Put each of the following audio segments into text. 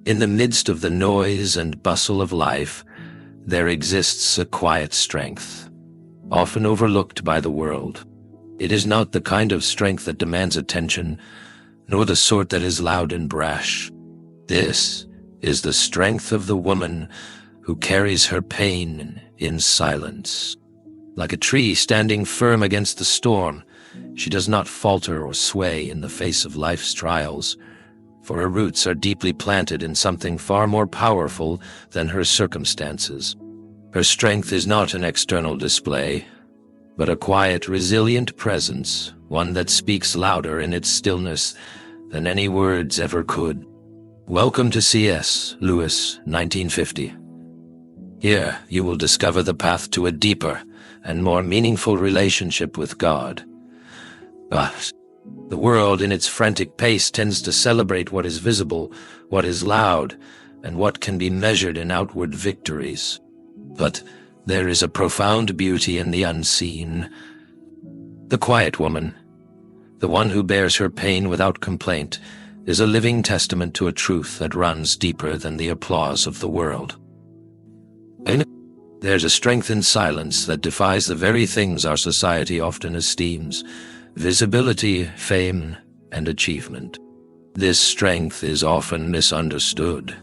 In the midst of the noise and bustle of life, there exists a quiet strength, often overlooked by the world. It is not the kind of strength that demands attention, nor the sort that is loud and brash. This is the strength of the woman who carries her pain in silence. Like a tree standing firm against the storm, she does not falter or sway in the face of life's trials, for her roots are deeply planted in something far more powerful than her circumstances. Her strength is not an external display, but a quiet, resilient presence, one that speaks louder in its stillness than any words ever could. Welcome to C.S. Lewis, 1950. Here you will discover the path to a deeper and more meaningful relationship with God. But the world in its frantic pace tends to celebrate what is visible, what is loud, and what can be measured in outward victories. But there is a profound beauty in the unseen. The quiet woman, the one who bears her pain without complaint, is a living testament to a truth that runs deeper than the applause of the world. There's a strength in silence that defies the very things our society often esteems: visibility, fame, and achievement. This strength is often misunderstood.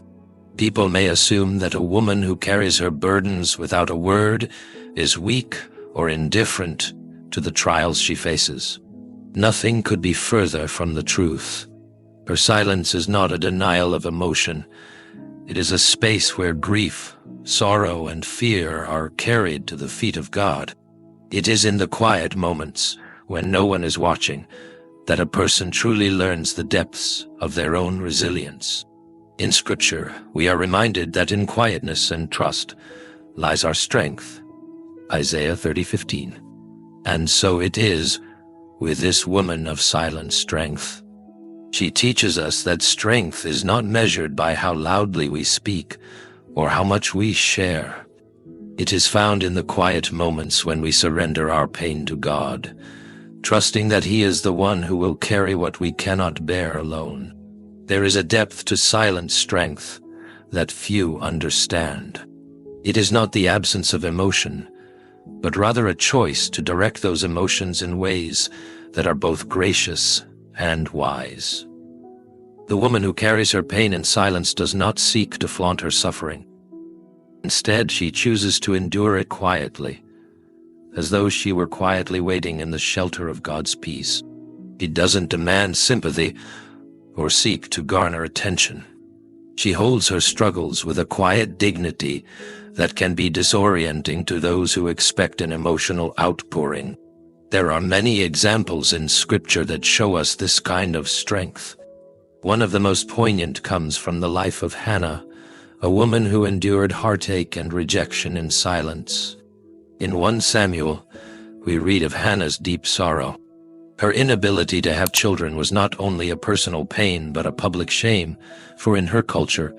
People may assume that a woman who carries her burdens without a word is weak or indifferent to the trials she faces. Nothing could be further from the truth. Her silence is not a denial of emotion. It is a space where grief, sorrow, and fear are carried to the feet of God. It is in the quiet moments, when no one is watching, that a person truly learns the depths of their own resilience. In Scripture, we are reminded that in quietness and trust lies our strength. Isaiah 30:15. And so it is with this woman of silent strength. She teaches us that strength is not measured by how loudly we speak or how much we share. It is found in the quiet moments when we surrender our pain to God, trusting that He is the one who will carry what we cannot bear alone. There is a depth to silent strength that few understand. It is not the absence of emotion, but rather a choice to direct those emotions in ways that are both gracious and wise. The woman who carries her pain in silence does not seek to flaunt her suffering. Instead, she chooses to endure it quietly, as though she were quietly waiting in the shelter of God's peace. She doesn't demand sympathy or seek to garner attention. She holds her struggles with a quiet dignity that can be disorienting to those who expect an emotional outpouring. There are many examples in Scripture that show us this kind of strength. One of the most poignant comes from the life of Hannah, a woman who endured heartache and rejection in silence. In 1 Samuel, we read of Hannah's deep sorrow. Her inability to have children was not only a personal pain but a public shame, for in her culture,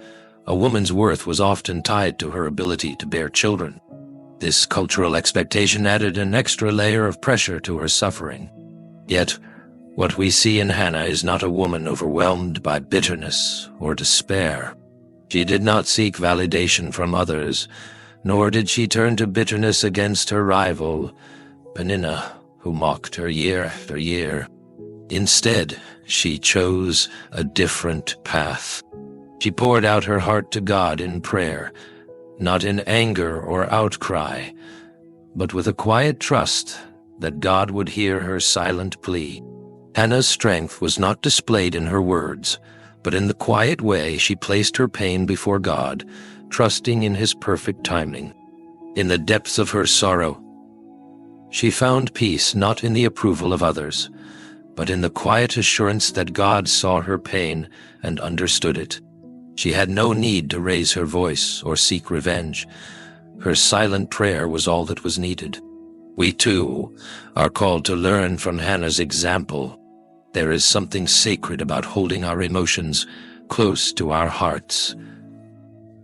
a woman's worth was often tied to her ability to bear children. This cultural expectation added an extra layer of pressure to her suffering. Yet, what we see in Hannah is not a woman overwhelmed by bitterness or despair. She did not seek validation from others, nor did she turn to bitterness against her rival, Peninnah, who mocked her year after year. Instead, she chose a different path. She poured out her heart to God in prayer, not in anger or outcry, but with a quiet trust that God would hear her silent plea. Hannah's strength was not displayed in her words, but in the quiet way she placed her pain before God, trusting in His perfect timing. In the depths of her sorrow, she found peace not in the approval of others, but in the quiet assurance that God saw her pain and understood it. She had no need to raise her voice or seek revenge. Her silent prayer was all that was needed. We, too, are called to learn from Hannah's example. There is something sacred about holding our emotions close to our hearts.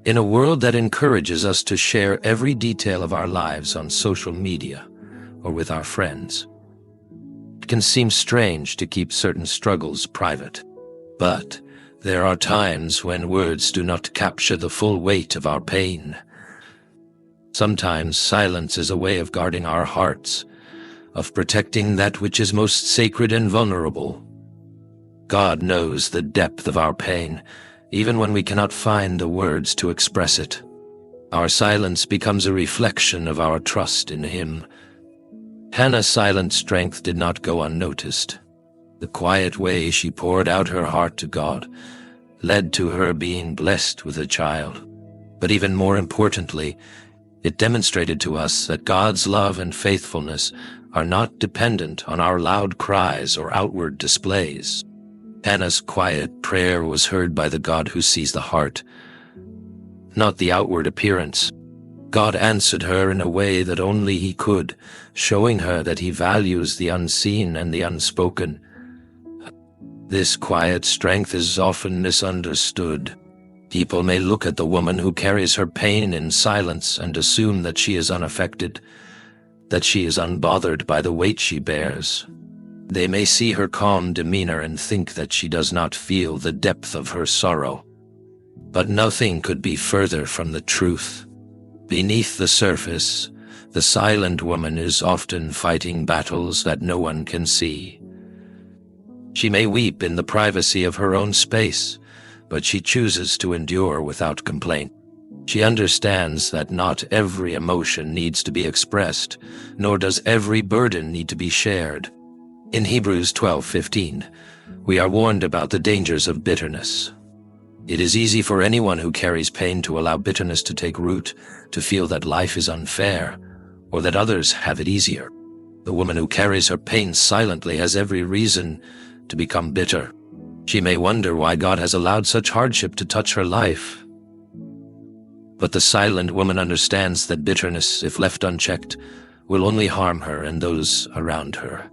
In a world that encourages us to share every detail of our lives on social media or with our friends, it can seem strange to keep certain struggles private. But There are times when words do not capture the full weight of our pain. Sometimes silence is a way of guarding our hearts, of protecting that which is most sacred and vulnerable. God knows the depth of our pain, even when we cannot find the words to express it. Our silence becomes a reflection of our trust in Him. Hannah's silent strength did not go unnoticed. The quiet way she poured out her heart to God led to her being blessed with a child. But even more importantly, it demonstrated to us that God's love and faithfulness are not dependent on our loud cries or outward displays. Hannah's quiet prayer was heard by the God who sees the heart, not the outward appearance. God answered her in a way that only He could, showing her that He values the unseen and the unspoken. This quiet strength is often misunderstood. People may look at the woman who carries her pain in silence and assume that she is unaffected, that she is unbothered by the weight she bears. They may see her calm demeanor and think that she does not feel the depth of her sorrow. But nothing could be further from the truth. Beneath the surface, the silent woman is often fighting battles that no one can see. She may weep in the privacy of her own space, but she chooses to endure without complaint. She understands that not every emotion needs to be expressed, nor does every burden need to be shared. In Hebrews 12:15, we are warned about the dangers of bitterness. It is easy for anyone who carries pain to allow bitterness to take root, to feel that life is unfair, or that others have it easier. The woman who carries her pain silently has every reason to become bitter. She may wonder why God has allowed such hardship to touch her life. But the silent woman understands that bitterness, if left unchecked, will only harm her and those around her.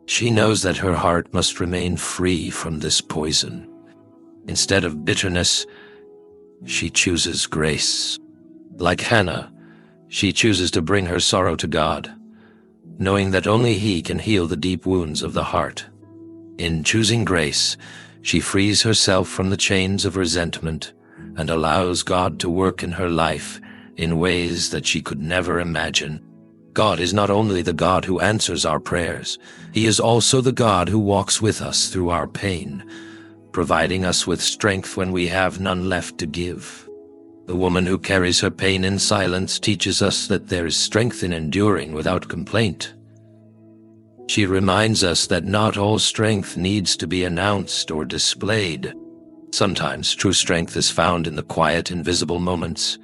She knows that her heart must remain free from this poison. Instead of bitterness, she chooses grace. Like Hannah, she chooses to bring her sorrow to God, knowing that only He can heal the deep wounds of the heart. In choosing grace, she frees herself from the chains of resentment and allows God to work in her life in ways that she could never imagine. God is not only the God who answers our prayers, He is also the God who walks with us through our pain, providing us with strength when we have none left to give. The woman who carries her pain in silence teaches us that there is strength in enduring without complaint. She reminds us that not all strength needs to be announced or displayed. Sometimes true strength is found in the quiet, invisible moments,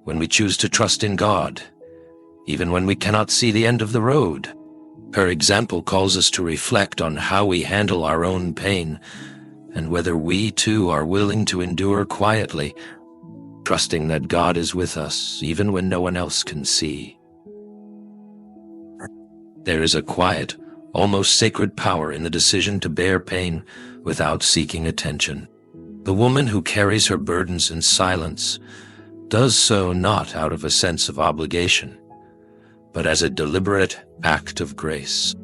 when we choose to trust in God, even when we cannot see the end of the road. Her example calls us to reflect on how we handle our own pain, and whether we too are willing to endure quietly, trusting that God is with us even when no one else can see. There is a quiet, almost sacred power in the decision to bear pain without seeking attention. The woman who carries her burdens in silence does so not out of a sense of obligation, but as a deliberate act of grace.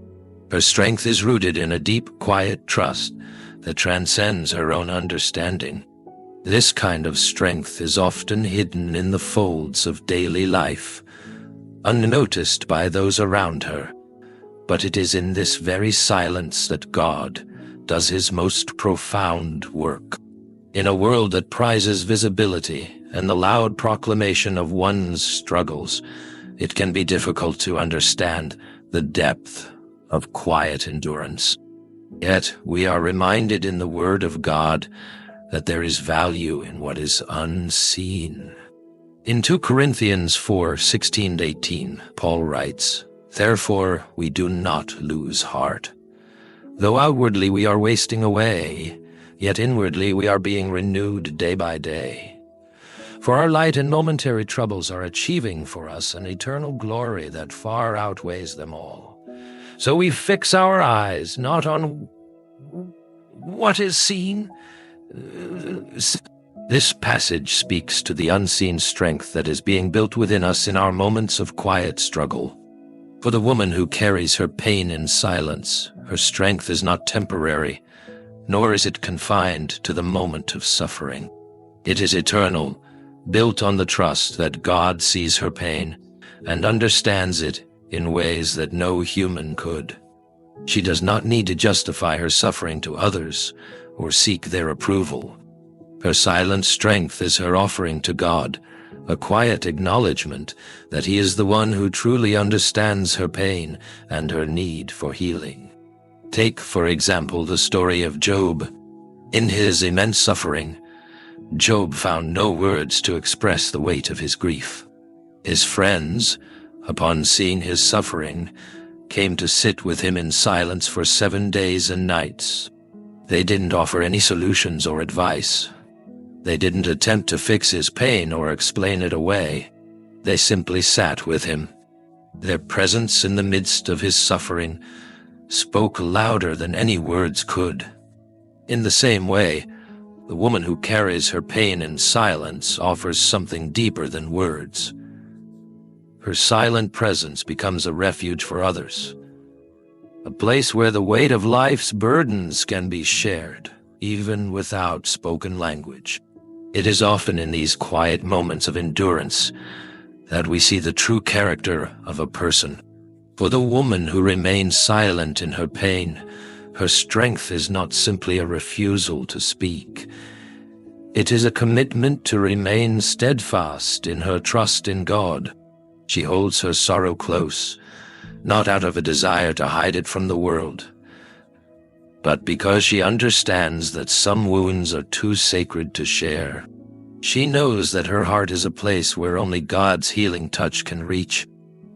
Her strength is rooted in a deep, quiet trust that transcends her own understanding. This kind of strength is often hidden in the folds of daily life, unnoticed by those around her. But it is in this very silence that God does His most profound work. In a world that prizes visibility and the loud proclamation of one's struggles, it can be difficult to understand the depth of quiet endurance. Yet we are reminded in the Word of God that there is value in what is unseen. In 2 Corinthians 4:16-18, Paul writes, "Therefore we do not lose heart. Though outwardly we are wasting away, yet inwardly we are being renewed day by day. For our light and momentary troubles are achieving for us an eternal glory that far outweighs them all. So we fix our eyes not on what is seen." This passage speaks to the unseen strength that is being built within us in our moments of quiet struggle. For the woman who carries her pain in silence, her strength is not temporary, nor is it confined to the moment of suffering. It is eternal, built on the trust that God sees her pain and understands it in ways that no human could. She does not need to justify her suffering to others or seek their approval. Her silent strength is her offering to God, a quiet acknowledgement that He is the one who truly understands her pain and her need for healing. Take, for example, the story of Job. In his immense suffering, Job found no words to express the weight of his grief. His friends, upon seeing his suffering, came to sit with him in silence for 7 days and nights. They didn't offer any solutions or advice. They didn't attempt to fix his pain or explain it away. They simply sat with him. Their presence in the midst of his suffering spoke louder than any words could. In the same way, the woman who carries her pain in silence offers something deeper than words. Her silent presence becomes a refuge for others, a place where the weight of life's burdens can be shared, even without spoken language. It is often in these quiet moments of endurance that we see the true character of a person. For the woman who remains silent in her pain, her strength is not simply a refusal to speak. It is a commitment to remain steadfast in her trust in God. She holds her sorrow close, not out of a desire to hide it from the world, but because she understands that some wounds are too sacred to share. She knows that her heart is a place where only God's healing touch can reach.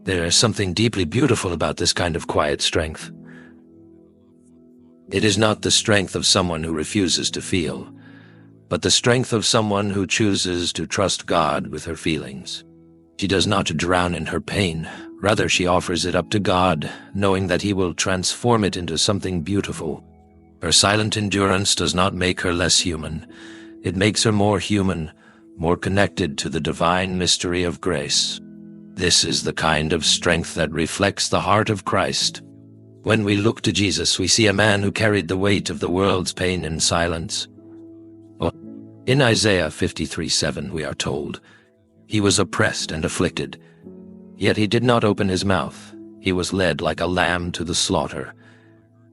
There is something deeply beautiful about this kind of quiet strength. It is not the strength of someone who refuses to feel, but the strength of someone who chooses to trust God with her feelings. She does not drown in her pain. Rather, she offers it up to God, knowing that He will transform it into something beautiful. Her silent endurance does not make her less human. It makes her more human, more connected to the divine mystery of grace. This is the kind of strength that reflects the heart of Christ. When we look to Jesus, we see a man who carried the weight of the world's pain in silence. In Isaiah 53:7, we are told, "He was oppressed and afflicted, yet He did not open His mouth. He was led like a lamb to the slaughter.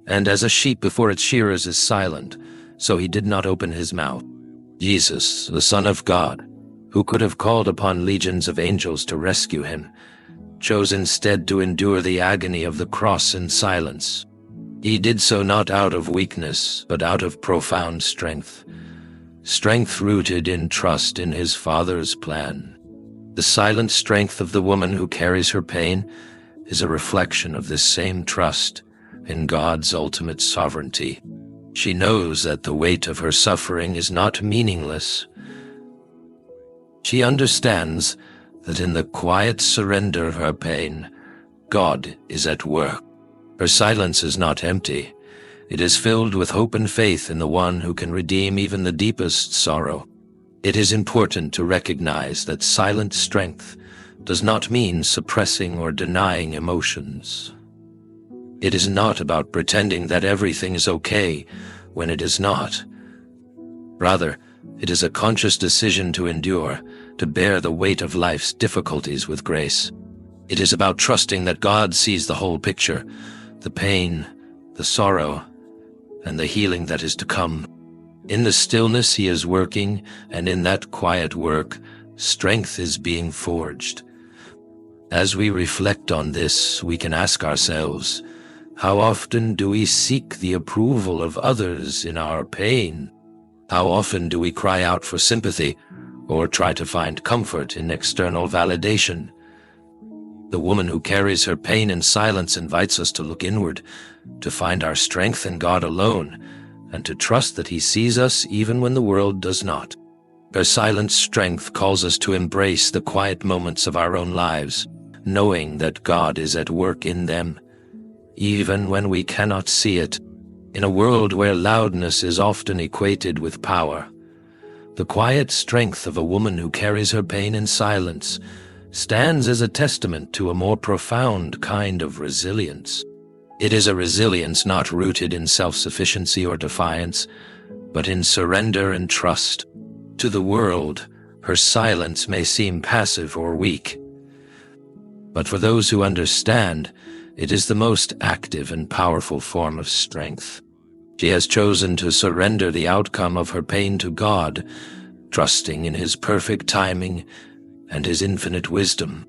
And as a sheep before its shearers is silent, so He did not open His mouth." Jesus, the Son of God, who could have called upon legions of angels to rescue Him, chose instead to endure the agony of the cross in silence. He did so not out of weakness, but out of profound strength. Strength rooted in trust in His Father's plan. The silent strength of the woman who carries her pain is a reflection of this same trust in God's ultimate sovereignty. She knows that the weight of her suffering is not meaningless. She understands that in the quiet surrender of her pain, God is at work. Her silence is not empty. It is filled with hope and faith in the one who can redeem even the deepest sorrow. It is important to recognize that silent strength does not mean suppressing or denying emotions. It is not about pretending that everything is okay when it is not. Rather, it is a conscious decision to endure, to bear the weight of life's difficulties with grace. It is about trusting that God sees the whole picture, the pain, the sorrow, and the healing that is to come. In the stillness He is working, and in that quiet work, strength is being forged. As we reflect on this, we can ask ourselves, how often do we seek the approval of others in our pain? How often do we cry out for sympathy or try to find comfort in external validation? The woman who carries her pain in silence invites us to look inward, to find our strength in God alone, and to trust that He sees us even when the world does not. Her silent strength calls us to embrace the quiet moments of our own lives, knowing that God is at work in them, even when we cannot see it. In a world where loudness is often equated with power, the quiet strength of a woman who carries her pain in silence stands as a testament to a more profound kind of resilience. It is a resilience not rooted in self-sufficiency or defiance, but in surrender and trust. To the world, her silence may seem passive or weak, but for those who understand, it is the most active and powerful form of strength. She has chosen to surrender the outcome of her pain to God, trusting in His perfect timing and His infinite wisdom.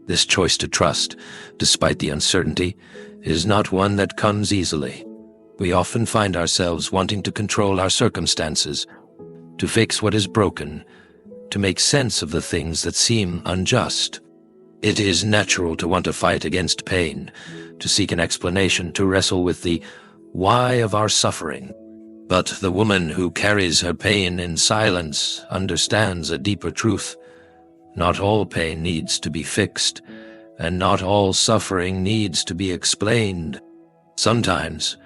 This choice to trust, despite the uncertainty, is not one that comes easily. We often find ourselves wanting to control our circumstances, to fix what is broken, to make sense of the things that seem unjust. It is natural to want to fight against pain, to seek an explanation, to wrestle with the why of our suffering. But the woman who carries her pain in silence understands a deeper truth. Not all pain needs to be fixed, and not all suffering needs to be explained. Sometimes,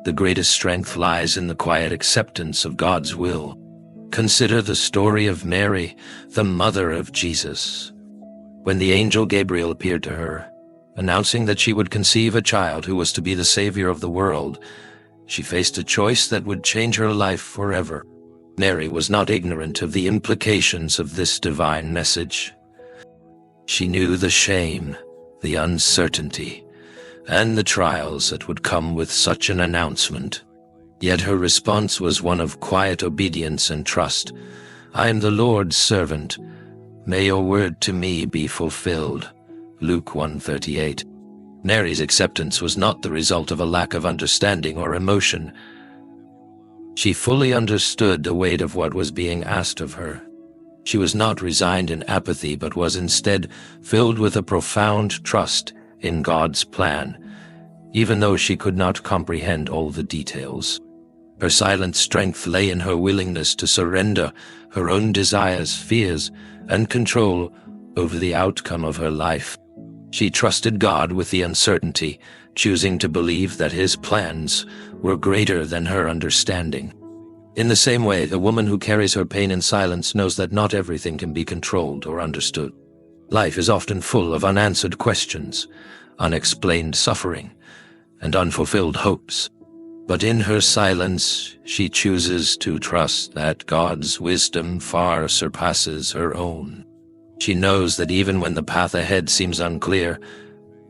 the greatest strength lies in the quiet acceptance of God's will. Consider the story of Mary, the mother of Jesus. When the angel Gabriel appeared to her, announcing that she would conceive a child who was to be the Savior of the world, she faced a choice that would change her life forever. Mary was not ignorant of the implications of this divine message. She knew the shame, the uncertainty, and the trials that would come with such an announcement. Yet her response was one of quiet obedience and trust. "I am the Lord's servant. May your word to me be fulfilled." Luke 1:38. Mary's acceptance was not the result of a lack of understanding or emotion. She fully understood the weight of what was being asked of her. She was not resigned in apathy, but was instead filled with a profound trust in God's plan, even though she could not comprehend all the details. Her silent strength lay in her willingness to surrender her own desires, fears, and control over the outcome of her life. She trusted God with the uncertainty, choosing to believe that His plans were greater than her understanding. In the same way, the woman who carries her pain in silence knows that not everything can be controlled or understood. Life is often full of unanswered questions, unexplained suffering, and unfulfilled hopes. But in her silence, she chooses to trust that God's wisdom far surpasses her own. She knows that even when the path ahead seems unclear,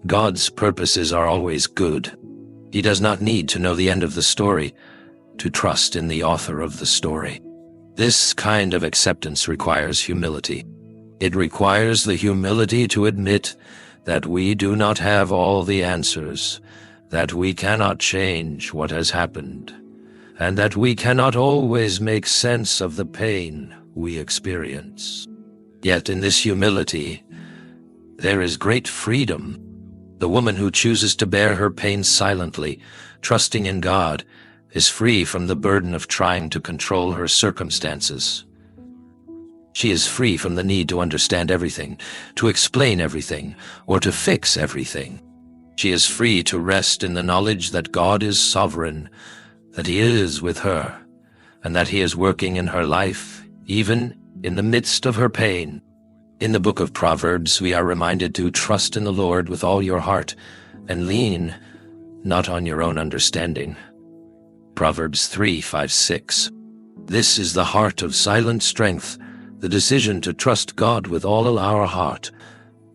God's purposes are always good. He does not need to know the end of the story to trust in the author of the story. This kind of acceptance requires humility. It requires the humility to admit that we do not have all the answers, that we cannot change what has happened, and that we cannot always make sense of the pain we experience. Yet in this humility, there is great freedom. The woman who chooses to bear her pain silently, trusting in God, is free from the burden of trying to control her circumstances. She is free from the need to understand everything, to explain everything, or to fix everything. She is free to rest in the knowledge that God is sovereign, that He is with her, and that He is working in her life, even in the midst of her pain. In the book of Proverbs, we are reminded to trust in the Lord with all your heart and lean not on your own understanding. Proverbs 3:5-6. This is the heart of silent strength, the decision to trust God with all our heart,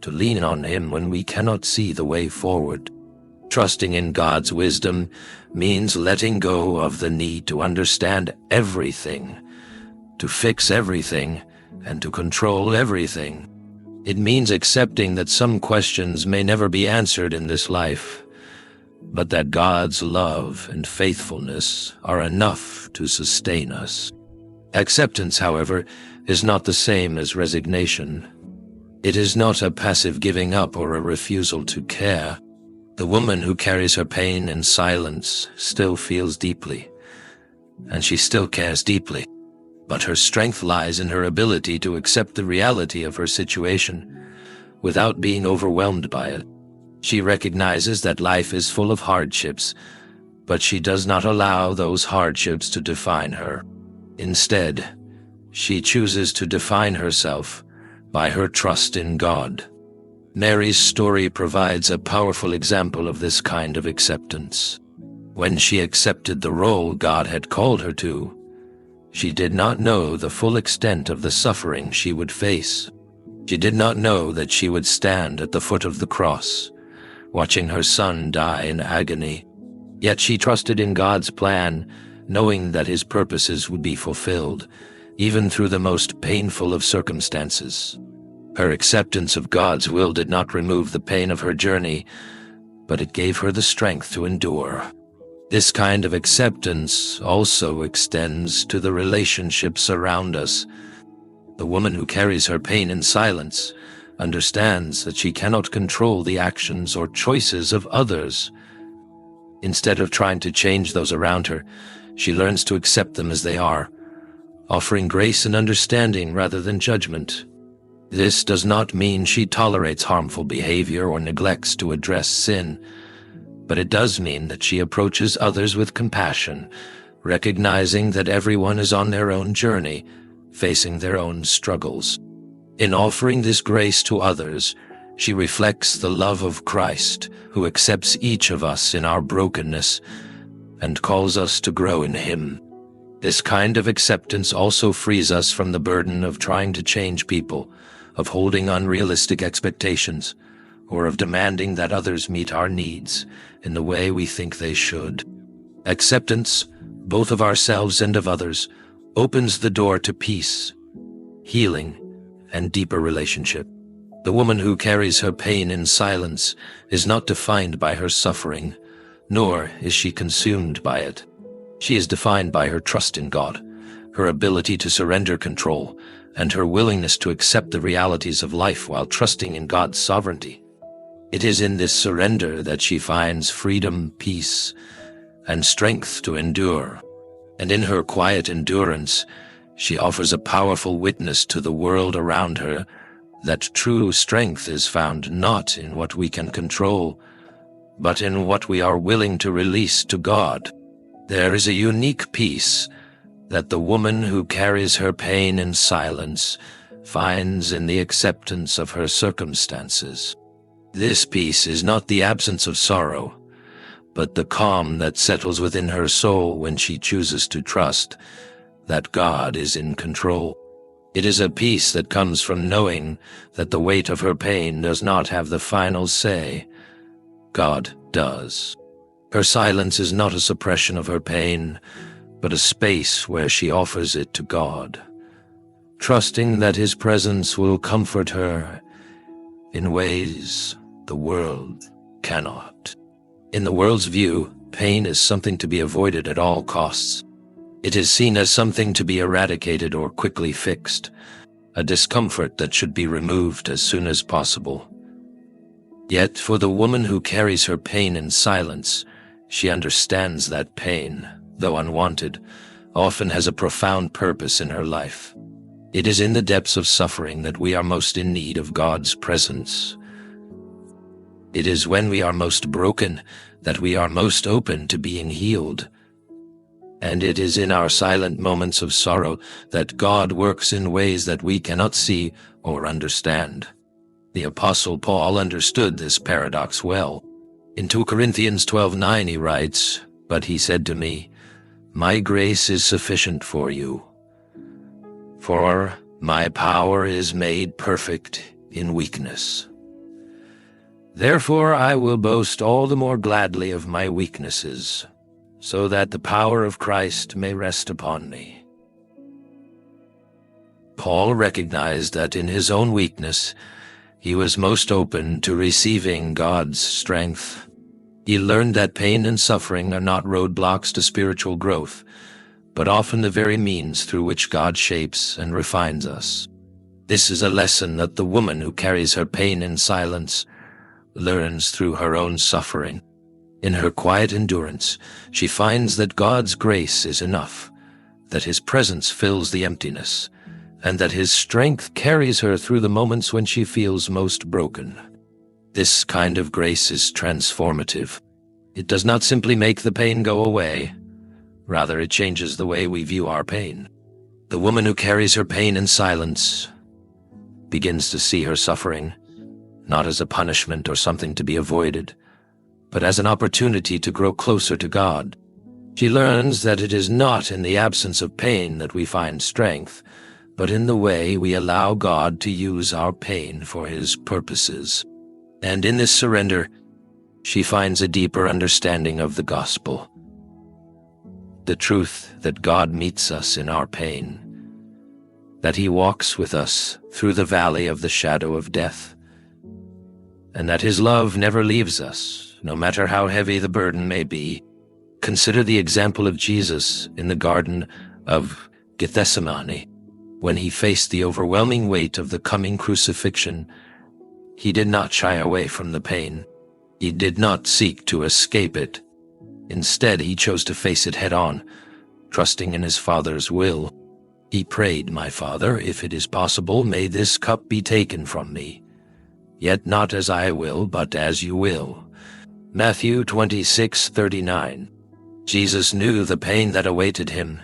to lean on Him when we cannot see the way forward. Trusting in God's wisdom means letting go of the need to understand everything, to fix everything, and to control everything. It means accepting that some questions may never be answered in this life, but that God's love and faithfulness are enough to sustain us. Acceptance, however, is not the same as resignation. It is not a passive giving up or a refusal to care. The woman who carries her pain in silence still feels deeply, and she still cares deeply. But her strength lies in her ability to accept the reality of her situation without being overwhelmed by it. She recognizes that life is full of hardships, but she does not allow those hardships to define her. Instead, she chooses to define herself by her trust in God. Mary's story provides a powerful example of this kind of acceptance. When she accepted the role God had called her to, she did not know the full extent of the suffering she would face. She did not know that she would stand at the foot of the cross, watching her son die in agony. Yet she trusted in God's plan, knowing that his purposes would be fulfilled, even through the most painful of circumstances. Her acceptance of God's will did not remove the pain of her journey, but it gave her the strength to endure. This kind of acceptance also extends to the relationships around us. The woman who carries her pain in silence understands that she cannot control the actions or choices of others. Instead of trying to change those around her, she learns to accept them as they are, offering grace and understanding rather than judgment. This does not mean she tolerates harmful behavior or neglects to address sin, but it does mean that she approaches others with compassion, recognizing that everyone is on their own journey, facing their own struggles. In offering this grace to others, she reflects the love of Christ, who accepts each of us in our brokenness and calls us to grow in Him. This kind of acceptance also frees us from the burden of trying to change people, of holding unrealistic expectations, or of demanding that others meet our needs in the way we think they should. Acceptance, both of ourselves and of others, opens the door to peace, healing, and deeper relationship. The woman who carries her pain in silence is not defined by her suffering, nor is she consumed by it. She is defined by her trust in God, her ability to surrender control, and her willingness to accept the realities of life while trusting in God's sovereignty. It is in this surrender that she finds freedom, peace, and strength to endure. And in her quiet endurance, she offers a powerful witness to the world around her that true strength is found not in what we can control, but in what we are willing to release to God. There is a unique peace that the woman who carries her pain in silence finds in the acceptance of her circumstances. This peace is not the absence of sorrow, but the calm that settles within her soul when she chooses to trust that God is in control. It is a peace that comes from knowing that the weight of her pain does not have the final say. God does. Her silence is not a suppression of her pain, but a space where she offers it to God, trusting that His presence will comfort her in ways the world cannot. In the world's view, pain is something to be avoided at all costs. It is seen as something to be eradicated or quickly fixed, a discomfort that should be removed as soon as possible. Yet for the woman who carries her pain in silence, she understands that pain, though unwanted, often has a profound purpose in her life. It is in the depths of suffering that we are most in need of God's presence. It is when we are most broken that we are most open to being healed. And it is in our silent moments of sorrow that God works in ways that we cannot see or understand. The Apostle Paul understood this paradox well. In 2 Corinthians 12:9 he writes, "But he said to me, 'My grace is sufficient for you, for my power is made perfect in weakness. Therefore I will boast all the more gladly of my weaknesses, so that the power of Christ may rest upon me.'" Paul recognized that in his own weakness, he was most open to receiving God's strength. He learned that pain and suffering are not roadblocks to spiritual growth, but often the very means through which God shapes and refines us. This is a lesson that the woman who carries her pain in silence learns through her own suffering. In her quiet endurance, she finds that God's grace is enough, that His presence fills the emptiness, and that His strength carries her through the moments when she feels most broken. This kind of grace is transformative. It does not simply make the pain go away. Rather, it changes the way we view our pain. The woman who carries her pain in silence begins to see her suffering not as a punishment or something to be avoided, but as an opportunity to grow closer to God. She learns that it is not in the absence of pain that we find strength, but in the way we allow God to use our pain for His purposes. And in this surrender, she finds a deeper understanding of the gospel. The truth that God meets us in our pain, that He walks with us through the valley of the shadow of death, and that His love never leaves us, no matter how heavy the burden may be. Consider the example of Jesus in the Garden of Gethsemane. When He faced the overwhelming weight of the coming crucifixion, He did not shy away from the pain. He did not seek to escape it. Instead, He chose to face it head-on, trusting in His Father's will. He prayed, "My Father, if it is possible, may this cup be taken from me. Yet not as I will, but as you will." Matthew 26:39. Jesus knew the pain that awaited Him,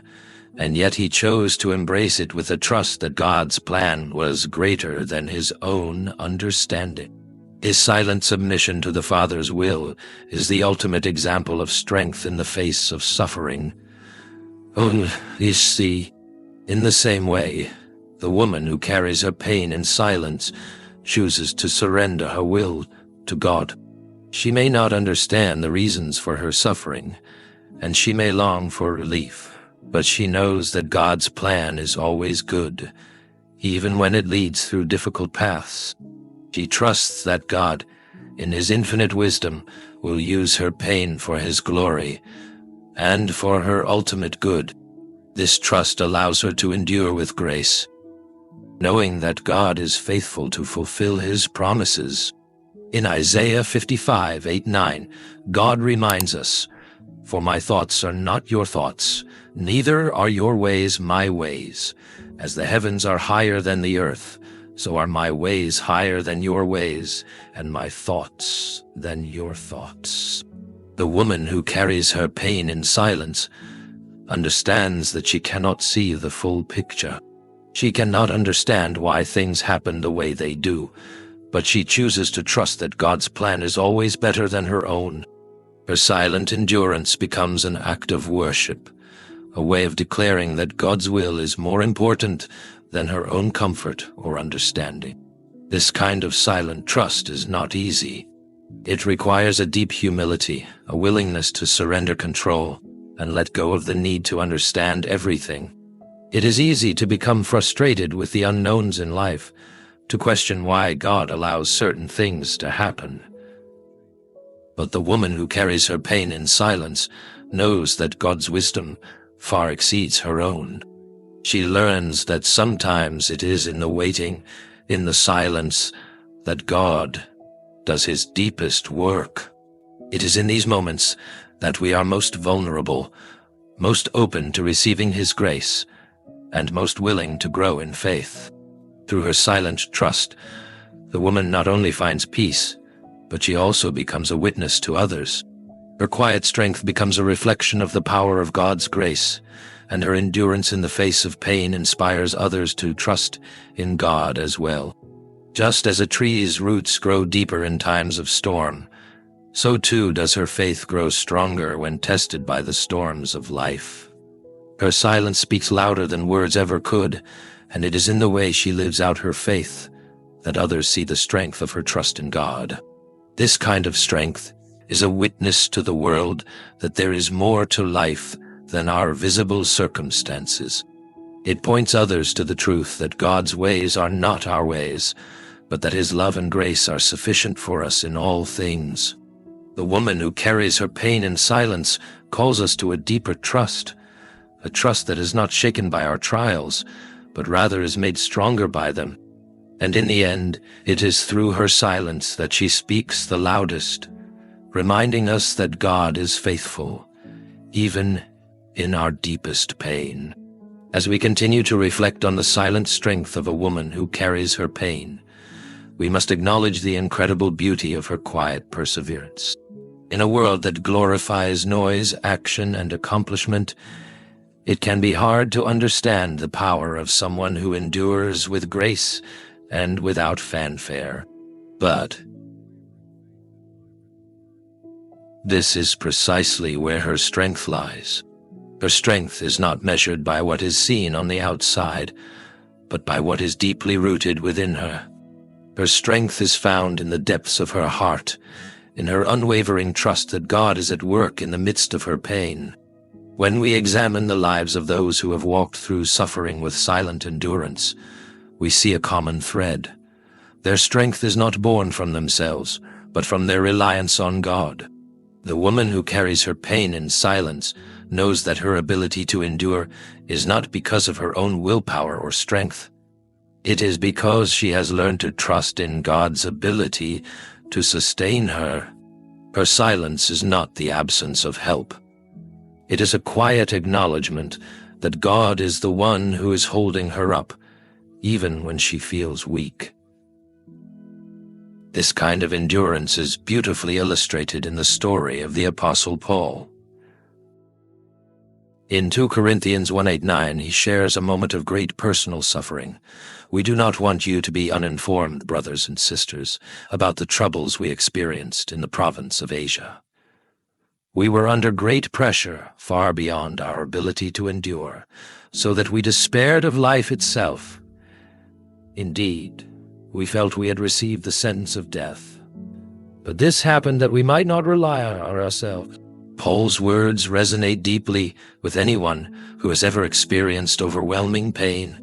and yet He chose to embrace it with a trust that God's plan was greater than His own understanding. His silent submission to the Father's will is the ultimate example of strength in the face of suffering. Oh, you see, in the same way, the woman who carries her pain in silence chooses to surrender her will to God. She may not understand the reasons for her suffering, and she may long for relief, but she knows that God's plan is always good, even when it leads through difficult paths. She trusts that God, in His infinite wisdom, will use her pain for His glory and for her ultimate good. This trust allows her to endure with grace, knowing that God is faithful to fulfill His promises. In Isaiah 55:8-9, God reminds us, "For my thoughts are not your thoughts, neither are your ways my ways. As the heavens are higher than the earth, so are my ways higher than your ways, and my thoughts than your thoughts." The woman who carries her pain in silence understands that she cannot see the full picture. She cannot understand why things happen the way they do, but she chooses to trust that God's plan is always better than her own. Her silent endurance becomes an act of worship, a way of declaring that God's will is more important than her own comfort or understanding. This kind of silent trust is not easy. It requires a deep humility, a willingness to surrender control, and let go of the need to understand everything. It is easy to become frustrated with the unknowns in life, to question why God allows certain things to happen. But the woman who carries her pain in silence knows that God's wisdom far exceeds her own. She learns that sometimes it is in the waiting, in the silence, that God does His deepest work. It is in these moments that we are most vulnerable, most open to receiving His grace, and most willing to grow in faith. Through her silent trust, the woman not only finds peace, but she also becomes a witness to others. Her quiet strength becomes a reflection of the power of God's grace, and her endurance in the face of pain inspires others to trust in God as well. Just as a tree's roots grow deeper in times of storm, so too does her faith grow stronger when tested by the storms of life. Her silence speaks louder than words ever could, and it is in the way she lives out her faith that others see the strength of her trust in God. This kind of strength is a witness to the world that there is more to life than our visible circumstances. It points others to the truth that God's ways are not our ways, but that His love and grace are sufficient for us in all things. The woman who carries her pain in silence calls us to a deeper trust, a trust that is not shaken by our trials, but rather is made stronger by them. And in the end, it is through her silence that she speaks the loudest, reminding us that God is faithful, even in our deepest pain. As we continue to reflect on the silent strength of a woman who carries her pain, we must acknowledge the incredible beauty of her quiet perseverance. In a world that glorifies noise, action, and accomplishment, it can be hard to understand the power of someone who endures with grace and without fanfare. But this is precisely where her strength lies. Her strength is not measured by what is seen on the outside, but by what is deeply rooted within her. Her strength is found in the depths of her heart, in her unwavering trust that God is at work in the midst of her pain. When we examine the lives of those who have walked through suffering with silent endurance, we see a common thread. Their strength is not born from themselves, but from their reliance on God. The woman who carries her pain in silence knows that her ability to endure is not because of her own willpower or strength. It is because she has learned to trust in God's ability to sustain her. Her silence is not the absence of help. It is a quiet acknowledgement that God is the one who is holding her up, even when she feels weak. This kind of endurance is beautifully illustrated in the story of the Apostle Paul. In 2 Corinthians 1:8-9, he shares a moment of great personal suffering. We do not want you to be uninformed, brothers and sisters, about the troubles we experienced in the province of Asia. We were under great pressure, far beyond our ability to endure, so that we despaired of life itself. Indeed, we felt we had received the sentence of death. But this happened that we might not rely on ourselves. Paul's words resonate deeply with anyone who has ever experienced overwhelming pain.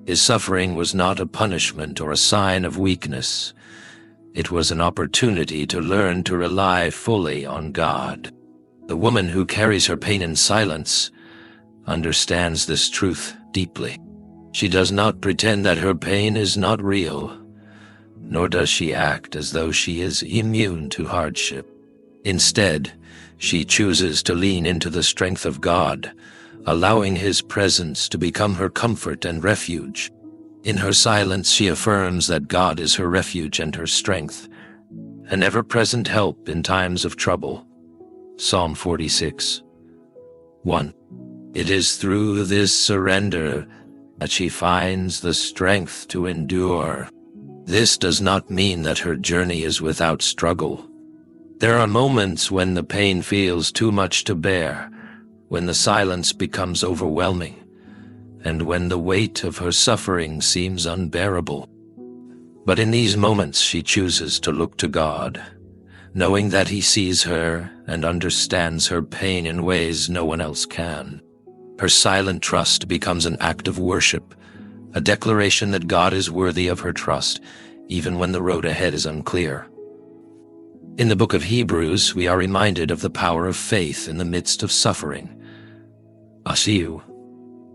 His suffering was not a punishment or a sign of weakness. It was an opportunity to learn to rely fully on God. The woman who carries her pain in silence understands this truth deeply. She does not pretend that her pain is not real, nor does she act as though she is immune to hardship. Instead, she chooses to lean into the strength of God, allowing His presence to become her comfort and refuge. In her silence, she affirms that God is her refuge and her strength, an ever-present help in times of trouble. Psalm 46:1. It is through this surrender that she finds the strength to endure. This does not mean that her journey is without struggle. There are moments when the pain feels too much to bear, when the silence becomes overwhelming, and when the weight of her suffering seems unbearable. But in these moments she chooses to look to God, knowing that He sees her and understands her pain in ways no one else can. Her silent trust becomes an act of worship, a declaration that God is worthy of her trust, even when the road ahead is unclear. In the book of Hebrews, we are reminded of the power of faith in the midst of suffering. Asiu.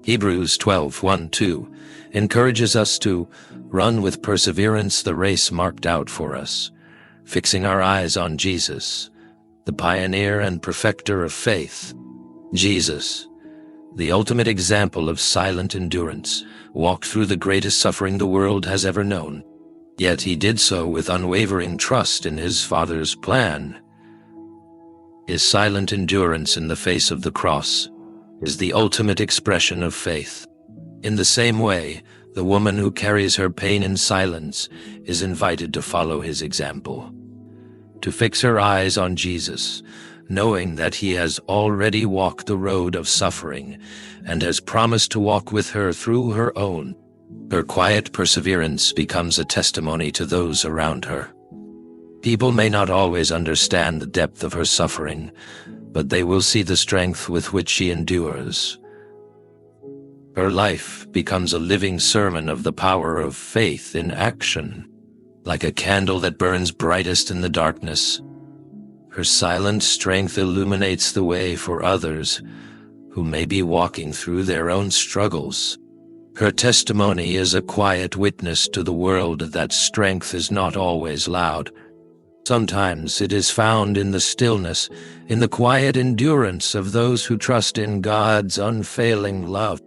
Hebrews 12:1-2 encourages us to run with perseverance the race marked out for us, fixing our eyes on Jesus, the pioneer and perfecter of faith. Jesus, the ultimate example of silent endurance, walked through the greatest suffering the world has ever known. Yet He did so with unwavering trust in His Father's plan. His silent endurance in the face of the cross is the ultimate expression of faith. In the same way, the woman who carries her pain in silence is invited to follow His example, to fix her eyes on Jesus, knowing that He has already walked the road of suffering and has promised to walk with her through her own. Her quiet perseverance becomes a testimony to those around her. People may not always understand the depth of her suffering, but they will see the strength with which she endures. Her life becomes a living sermon of the power of faith in action. Like a candle that burns brightest in the darkness, her silent strength illuminates the way for others who may be walking through their own struggles. Her testimony is a quiet witness to the world that strength is not always loud. Sometimes it is found in the stillness, in the quiet endurance of those who trust in God's unfailing love.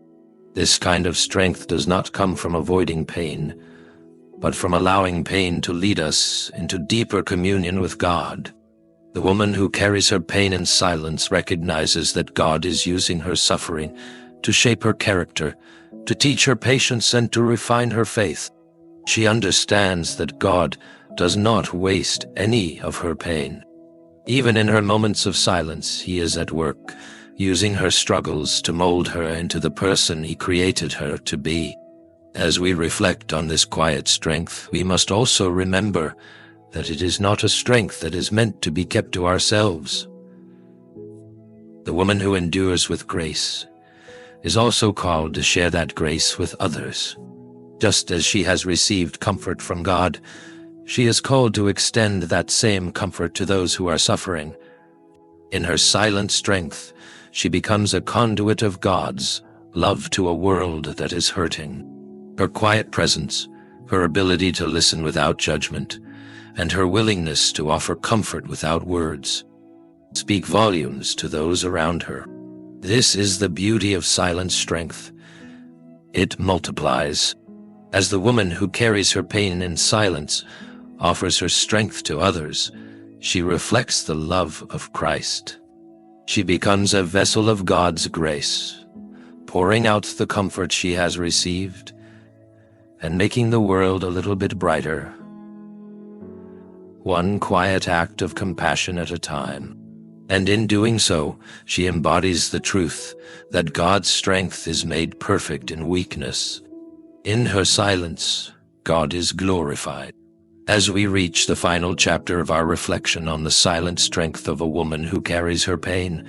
This kind of strength does not come from avoiding pain, but from allowing pain to lead us into deeper communion with God. The woman who carries her pain in silence recognizes that God is using her suffering to shape her character, to teach her patience, and to refine her faith. She understands that God does not waste any of her pain. Even in her moments of silence, he is at work, using her struggles to mold her into the person he created her to be. As we reflect on this quiet strength, we must also remember that it is not a strength that is meant to be kept to ourselves. The woman who endures with grace is also called to share that grace with others. Just as she has received comfort from God, she is called to extend that same comfort to those who are suffering. In her silent strength, she becomes a conduit of God's love to a world that is hurting. Her quiet presence, her ability to listen without judgment, and her willingness to offer comfort without words speak volumes to those around her. This is the beauty of silent strength. It multiplies. As the woman who carries her pain in silence offers her strength to others, she reflects the love of Christ. She becomes a vessel of God's grace, pouring out the comfort she has received and making the world a little bit brighter, one quiet act of compassion at a time. And in doing so, she embodies the truth that God's strength is made perfect in weakness. In her silence, God is glorified. As we reach the final chapter of our reflection on the silent strength of a woman who carries her pain,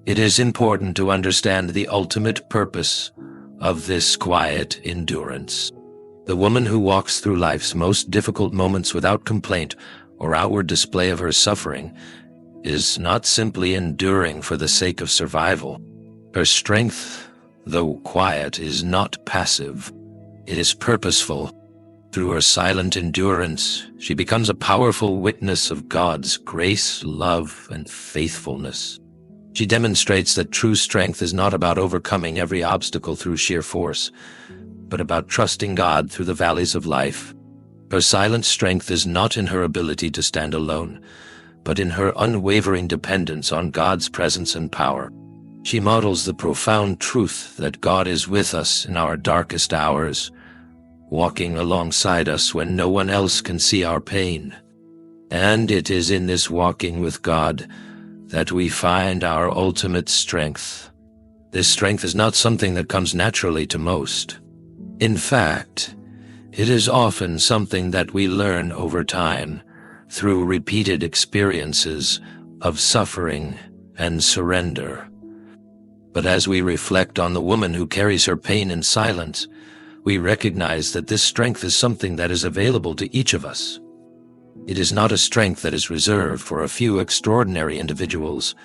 it is important to understand the ultimate purpose of this quiet endurance. The woman who walks through life's most difficult moments without complaint or outward display of her suffering is not simply enduring for the sake of survival. Her strength, though quiet, is not passive. It is purposeful. Through her silent endurance, she becomes a powerful witness of God's grace, love, and faithfulness. She demonstrates that true strength is not about overcoming every obstacle through sheer force, but about trusting God through the valleys of life. Her silent strength is not in her ability to stand alone, but in her unwavering dependence on God's presence and power. She models the profound truth that God is with us in our darkest hours, walking alongside us when no one else can see our pain. And it is in this walking with God that we find our ultimate strength. This strength is not something that comes naturally to most. In fact, it is often something that we learn over time, through repeated experiences of suffering and surrender. But as we reflect on the woman who carries her pain in silence, we recognize that this strength is something that is available to each of us. It is not a strength that is reserved for a few extraordinary individuals,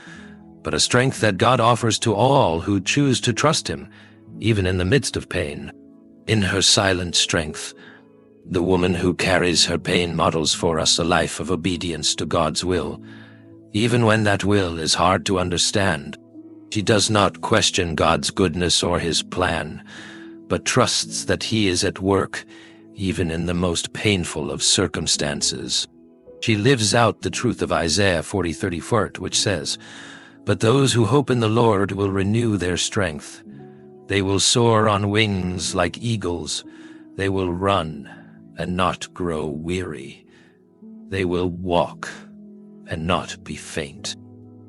but a strength that God offers to all who choose to trust Him, even in the midst of pain. In her silent strength, the woman who carries her pain models for us a life of obedience to God's will, even when that will is hard to understand. She does not question God's goodness or His plan, but trusts that He is at work, even in the most painful of circumstances. She lives out the truth of Isaiah 40:34, which says, "But those who hope in the Lord will renew their strength. They will soar on wings like eagles. They will run and not grow weary. They will walk and not be faint."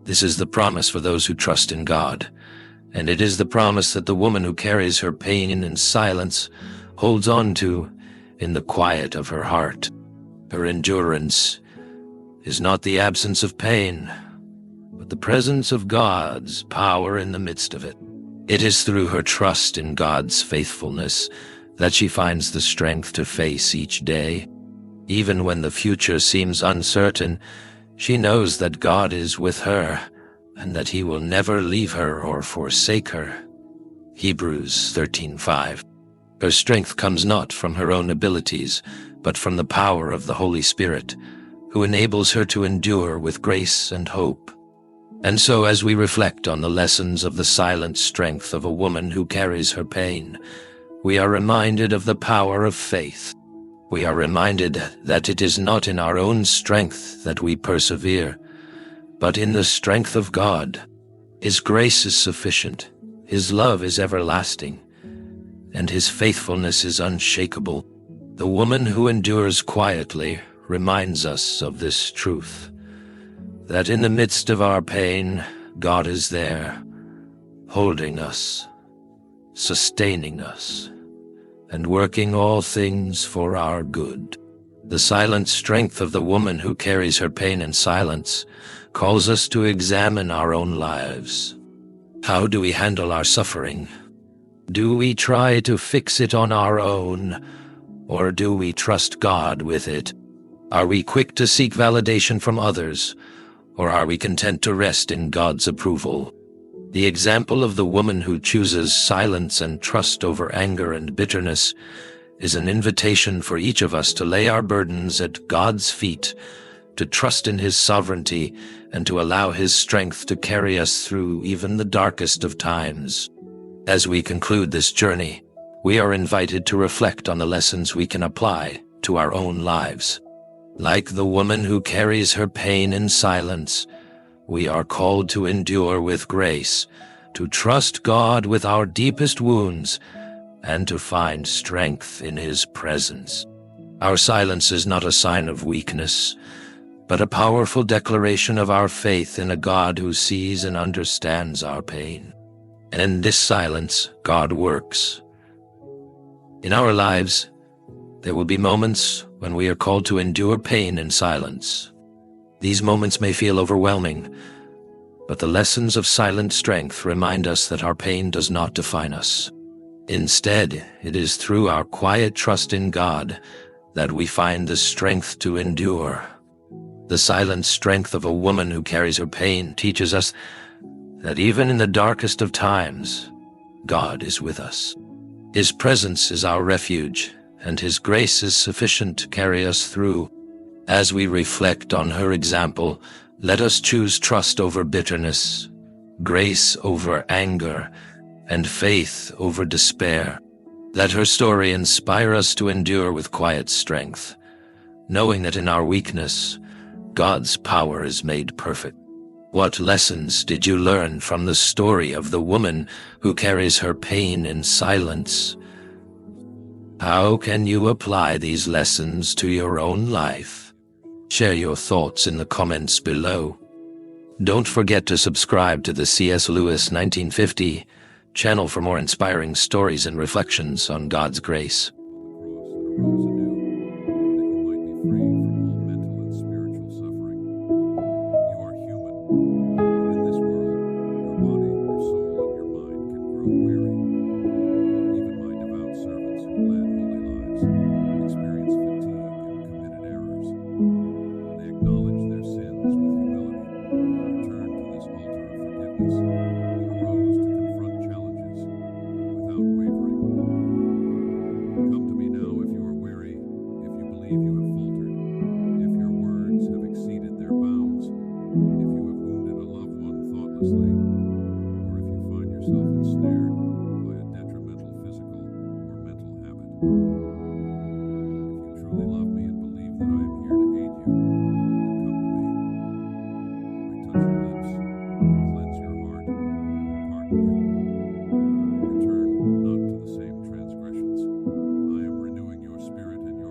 This is the promise for those who trust in God, and it is the promise that the woman who carries her pain in silence holds on to in the quiet of her heart. Her endurance is not the absence of pain, but the presence of God's power in the midst of it. It is through her trust in God's faithfulness that she finds the strength to face each day. Even when the future seems uncertain, she knows that God is with her and that He will never leave her or forsake her. Hebrews 13:5. Her strength comes not from her own abilities, but from the power of the Holy Spirit, who enables her to endure with grace and hope. And so, as we reflect on the lessons of the silent strength of a woman who carries her pain, we are reminded of the power of faith. We are reminded that it is not in our own strength that we persevere, but in the strength of God. His grace is sufficient, His love is everlasting, and His faithfulness is unshakable. The woman who endures quietly reminds us of this truth, that in the midst of our pain, God is there, holding us, sustaining us, and working all things for our good. The silent strength of the woman who carries her pain in silence calls us to examine our own lives. How do we handle our suffering? Do we try to fix it on our own, or do we trust God with it? Are we quick to seek validation from others, or are we content to rest in God's approval? The example of the woman who chooses silence and trust over anger and bitterness is an invitation for each of us to lay our burdens at God's feet, to trust in His sovereignty, and to allow His strength to carry us through even the darkest of times. As we conclude this journey, we are invited to reflect on the lessons we can apply to our own lives. Like the woman who carries her pain in silence, we are called to endure with grace, to trust God with our deepest wounds, and to find strength in His presence. Our silence is not a sign of weakness, but a powerful declaration of our faith in a God who sees and understands our pain. And in this silence, God works. In our lives, there will be moments when we are called to endure pain in silence. These moments may feel overwhelming, but the lessons of silent strength remind us that our pain does not define us. Instead, it is through our quiet trust in God that we find the strength to endure. The silent strength of a woman who carries her pain teaches us that even in the darkest of times, God is with us. His presence is our refuge, and His grace is sufficient to carry us through. As we reflect on her example, let us choose trust over bitterness, grace over anger, and faith over despair. Let her story inspire us to endure with quiet strength, knowing that in our weakness, God's power is made perfect. What lessons did you learn from the story of the woman who carries her pain in silence? How can you apply these lessons to your own life? Share your thoughts in the comments below. Don't forget to subscribe to the C.S. Lewis 1950 channel for more inspiring stories and reflections on God's grace.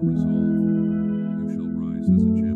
Resolve, you shall rise as a champion.